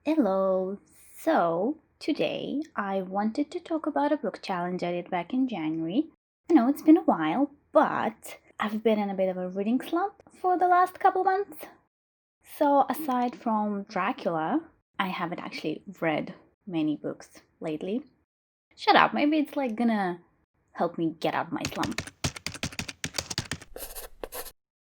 Hello. So, today I wanted to talk about a book challenge I did back in January. I know it's been a while, but I've been in a bit of a reading slump for the last couple months. So, aside from Dracula, I haven't actually read many books lately. Shut up, maybe it's like gonna help me get out of my slump.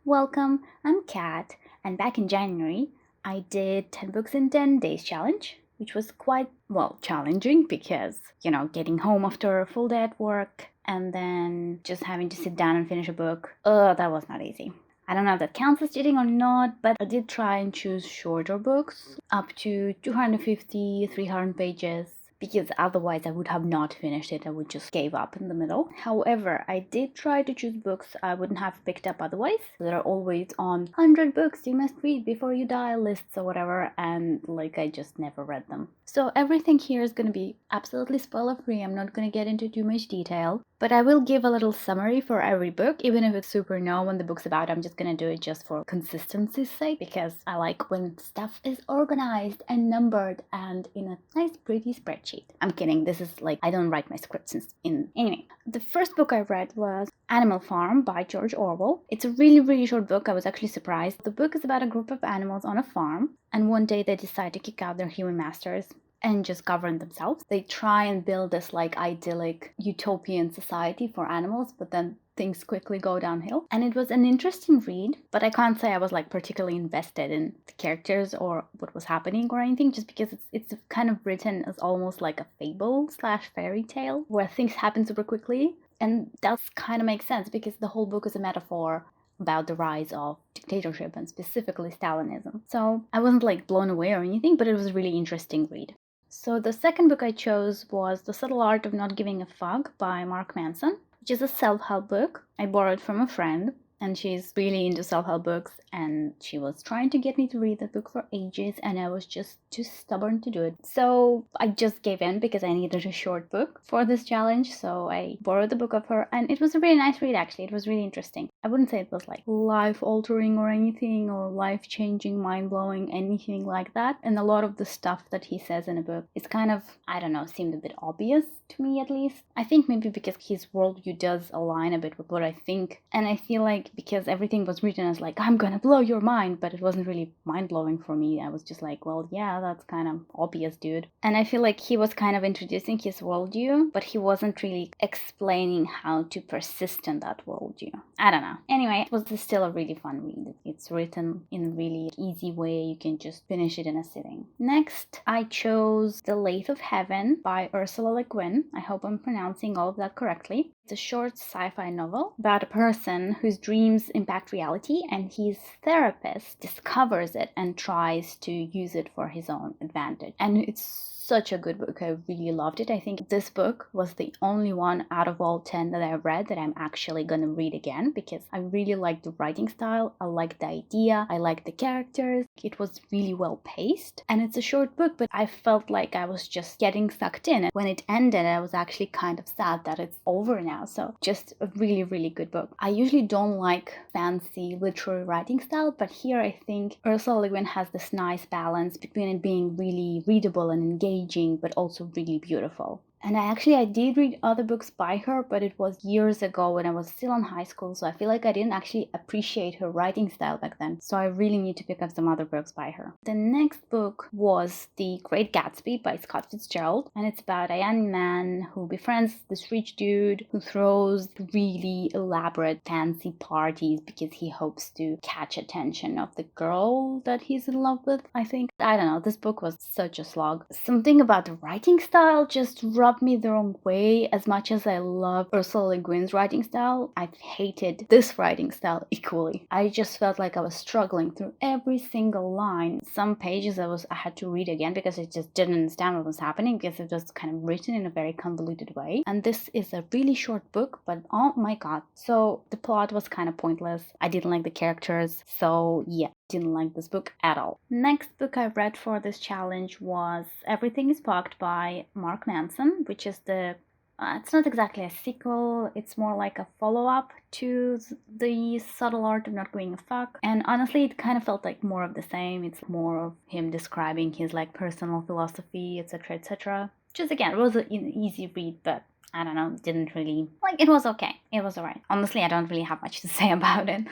Welcome, I'm Kat, and back in January, I did 10 books in 10 days challenge, which was quite, well, challenging because, getting home after a full day at work and then just having to sit down and finish a book, that was not easy. I don't know if that counts as cheating or not, but I did try and choose shorter books, up to 250, 300 pages, because otherwise I would have not finished it. I would just gave up in the middle. However, I did try to choose books I wouldn't have picked up otherwise. They're always on 100 books you must read before you die lists or whatever, and I just never read them. So everything here is going to be absolutely spoiler free. I'm not going to get into too much detail, but I will give a little summary for every book, even if it's super known when the book's about. I'm just going to do it just for consistency's sake, because I like when stuff is organized and numbered and in a nice pretty spreadsheet. I'm kidding, this is I don't write my scripts in. Anyway, the first book I read was Animal Farm by George Orwell. It's a really short book. I was actually surprised. The book is about a group of animals on a farm, and one day they decide to kick out their human masters and just govern themselves. They try and build this idyllic utopian society for animals, but then things quickly go downhill. And it was an interesting read, but I can't say I was particularly invested in the characters or what was happening or anything, just because it's kind of written as almost like a fable slash fairy tale where things happen super quickly. And that kind of makes sense because the whole book is a metaphor about the rise of dictatorship and specifically Stalinism. So I wasn't blown away or anything, but it was a really interesting read. So the second book I chose was The Subtle Art of Not Giving a Fuck by Mark Manson, which is a self-help book. I borrowed from a friend, and she's really into self-help books, and she was trying to get me to read that book for ages, and I was just too stubborn to do it. So I just gave in because I needed a short book for this challenge, so I borrowed the book of her, and it was a really nice read actually. It was really interesting. I wouldn't say it was life-altering or anything, or life-changing, mind-blowing, anything like that, and a lot of the stuff that he says in a book is kind of, I don't know, seemed a bit obvious to me at least. I think maybe because his worldview does align a bit with what I think, and I feel because everything was written as I'm gonna blow your mind, but it wasn't really mind-blowing for me. I was just well, yeah, that's kind of obvious, dude. And I feel he was kind of introducing his worldview, but he wasn't really explaining how to persist in that worldview. I don't know. Anyway, it was still a really fun read. It's written in a really easy way. You can just finish it in a sitting. Next, I chose The Lathe of Heaven by Ursula Le Guin. I hope I'm pronouncing all of that correctly. It's a short sci-fi novel about a person whose dreams impact reality, and his therapist discovers it and tries to use it for his own advantage. And it's such a good book. I really loved it. I think this book was the only one out of all 10 that I read that I'm actually gonna read again, because I really liked the writing style, I liked the idea, I liked the characters. It was really well paced, and it's a short book, but I felt like I was just getting sucked in. And when it ended, I was actually kind of sad that it's over now. So just a really good book. I usually don't like fancy literary writing style, but here I think Ursula Le Guin has this nice balance between it being really readable and engaging, but also really beautiful. And I did read other books by her, but it was years ago when I was still in high school, so I feel like I didn't actually appreciate her writing style back then. So I really need to pick up some other books by her. The next book was The Great Gatsby by Scott Fitzgerald, and it's about a young man who befriends this rich dude who throws really elaborate fancy parties because he hopes to catch attention of the girl that he's in love with, I think. I don't know, this book was such a slog. Something about the writing style just rubbed me the wrong way. As much as I love Ursula Le Guin's writing style, I hated this writing style equally. I just felt like I was struggling through every single line. Some pages I had to read again because I just didn't understand what was happening, because it was kind of written in a very convoluted way. And this is a really short book, but oh my god. So the plot was kind of pointless. I didn't like the characters, so yeah, didn't like this book at all. Next book I read for this challenge was Everything is Fucked by Mark Manson, which is the It's not exactly a sequel, it's more like a follow-up to the subtle art of not giving a fuck. And honestly, it kind of felt like more of the same. It's more of him describing his like personal philosophy, etc., etc. Just again, it was an easy read, but I don't know, didn't really like. It was okay. It was alright. Honestly, I don't really have much to say about it.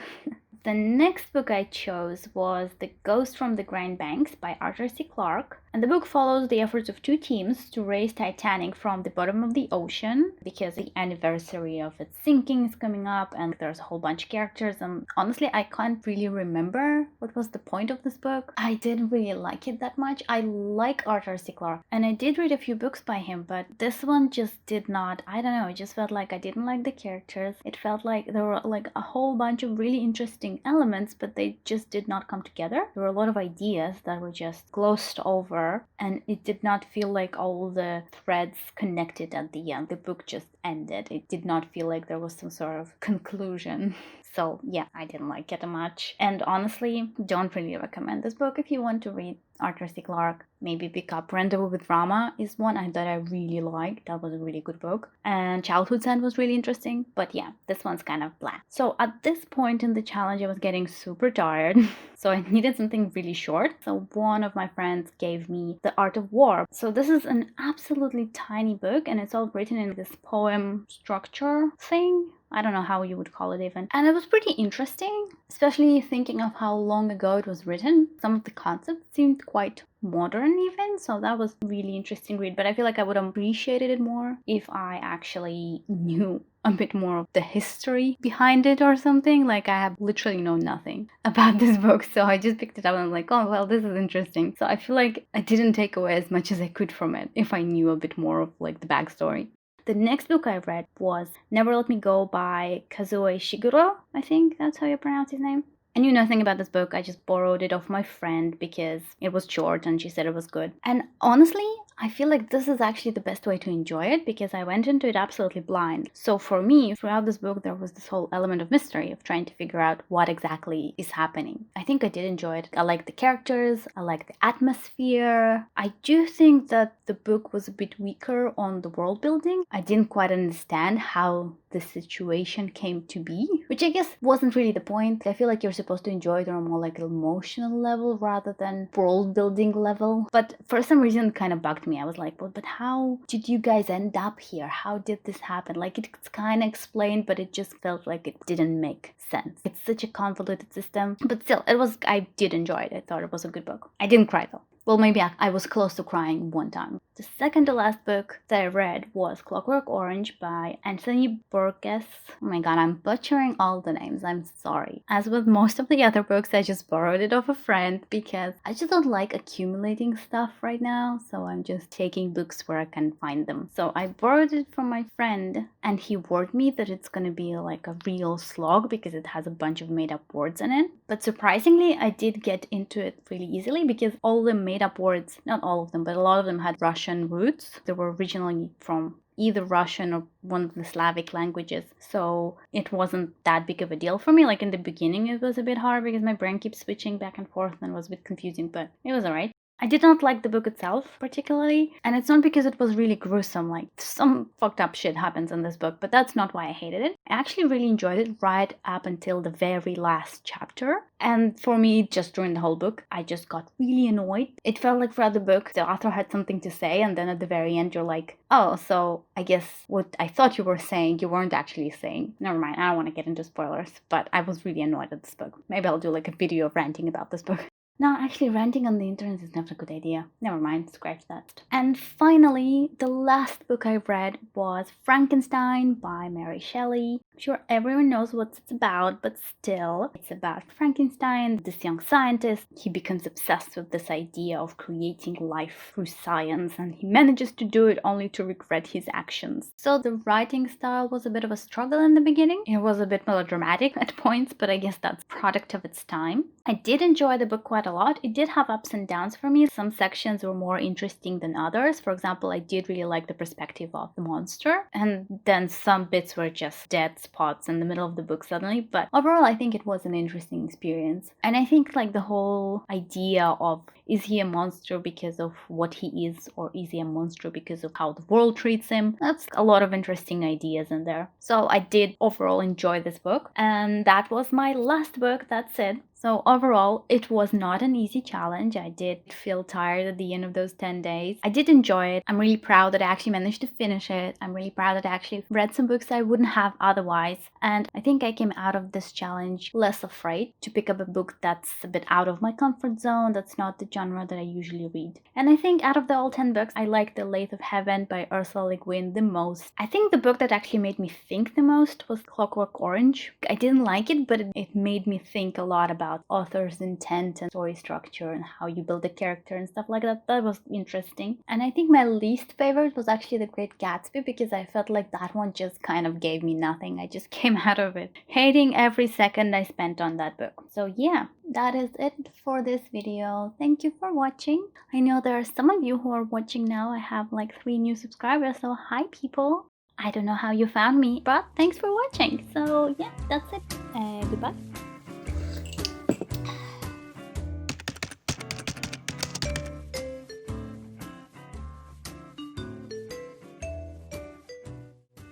The next book I chose was The Ghost from the Grand Banks by Arthur C. Clarke. And the book follows the efforts of two teams to raise Titanic from the bottom of the ocean because the anniversary of its sinking is coming up and there's a whole bunch of characters. And honestly, I can't really remember what was the point of this book. I didn't really like it that much. I like Arthur C. Clarke and I did read a few books by him, but this one just did not, I don't know, it just felt like I didn't like the characters. It felt like there were like a whole bunch of really interesting elements, but they just did not come together. There were a lot of ideas that were just glossed over, and it did not feel like all the threads connected at the end. The book just ended. It did not feel like there was some sort of conclusion. So yeah, I didn't like it much. And honestly, don't really recommend this book if you want to read Arthur C. Clarke. Maybe pick up Rendezvous with Rama is one that I really liked. That was a really good book. And Childhood Sand was really interesting. But yeah, this one's kind of blah. So at this point in the challenge, I was getting super tired. So I needed something really short. So one of my friends gave me The Art of War. So this is an absolutely tiny book and it's all written in this poem structure thing. I don't know how you would call it even. And it was pretty interesting, especially thinking of how long ago it was written. Some of the concepts seemed quite modern even, so that was really interesting read. But I feel like I would have appreciated it more if I actually knew a bit more of the history behind it or something. Like I have literally know nothing about this book, so I just picked it up and I'm like, oh well, this is interesting. So I feel like I didn't take away as much as I could from it if I knew a bit more of like the backstory. The next book I read was Never Let Me Go by Kazuo Ishiguro. I think that's how you pronounce his name. I knew nothing about this book. I just borrowed it off my friend because it was short and she said it was good. And honestly, I feel like this is actually the best way to enjoy it because I went into it absolutely blind. So for me, throughout this book, there was this whole element of mystery of trying to figure out what exactly is happening. I think I did enjoy it. I like the characters. I like the atmosphere. I do think that the book was a bit weaker on the world building. I didn't quite understand how the situation came to be, which I guess wasn't really the point. I feel like you're supposed to enjoy it on a more like emotional level rather than world building level. But for some reason it kind of bugged me. I was like, well, but how did you guys end up here? How did this happen? Like it's kind of explained, but it just felt like it didn't make sense. It's such a convoluted system, but still, I did enjoy it. I thought it was a good book. I didn't cry though. Well, maybe I was close to crying one time. The second to last book that I read was Clockwork Orange by Anthony Burgess. Oh my god, I'm butchering all the names, I'm sorry. As with most of the other books, I just borrowed it off a friend because I just don't like accumulating stuff right now, so I'm just taking books where I can find them. So I borrowed it from my friend and he warned me that it's gonna be like a real slog because it has a bunch of made up words in it. But surprisingly, I did get into it really easily because all the made up words, not all of them, but a lot of them had Russian roots. They were originally from either Russian or one of the Slavic languages. So it wasn't that big of a deal for me. Like in the beginning, it was a bit hard because my brain keeps switching back and forth and it was a bit confusing, but it was alright. I did not like the book itself particularly, and it's not because it was really gruesome, like some fucked up shit happens in this book, but that's not why I hated it. I actually really enjoyed it right up until the very last chapter, and for me, just during the whole book, I just got really annoyed. It felt like throughout the book, the author had something to say, and then at the very end, you're like, oh, so I guess what I thought you were saying, you weren't actually saying. Never mind, I don't want to get into spoilers, but I was really annoyed at this book. Maybe I'll do like a video ranting about this book. No, actually, ranting on the internet is never a good idea. Never mind, scratch that. And finally, the last book I read was Frankenstein by Mary Shelley. I'm sure everyone knows what it's about, but still, it's about Frankenstein, this young scientist. He becomes obsessed with this idea of creating life through science, and he manages to do it only to regret his actions. So the writing style was a bit of a struggle in the beginning. It was a bit melodramatic at points, but I guess that's product of its time. I did enjoy the book quite a lot. It did have ups and downs for me. Some sections were more interesting than others. For example, I did really like the perspective of the monster, and then some bits were just dead spots in the middle of the book suddenly. But overall, I think it was an interesting experience. And I think like the whole idea of Is he a monster because of what he is, or is he a monster because of how the world treats him? That's a lot of interesting ideas in there. So I did overall enjoy this book, and that was my last book. That's it. So overall, it was not an easy challenge. I did feel tired at the end of those 10 days. I did enjoy it. I'm really proud that I actually managed to finish it. I'm really proud that I actually read some books I wouldn't have otherwise. And I think I came out of this challenge less afraid to pick up a book that's a bit out of my comfort zone, that's not the genre that I usually read. And I think out of the all 10 books, I like The Lathe of Heaven by Ursula Le Guin the most. I think the book that actually made me think the most was Clockwork Orange. I didn't like it, but it made me think a lot about author's intent and story structure and how you build a character and stuff like that. That was interesting. And I think my least favorite was actually The Great Gatsby, because I felt like that one just kind of gave me nothing. I just came out of it hating every second I spent on that book. So yeah, that is it for this video. Thank you for watching. I know there are some of you who are watching now. I have like 3 new subscribers, so hi people. I don't know how you found me, but thanks for watching. So yeah, that's it. Goodbye.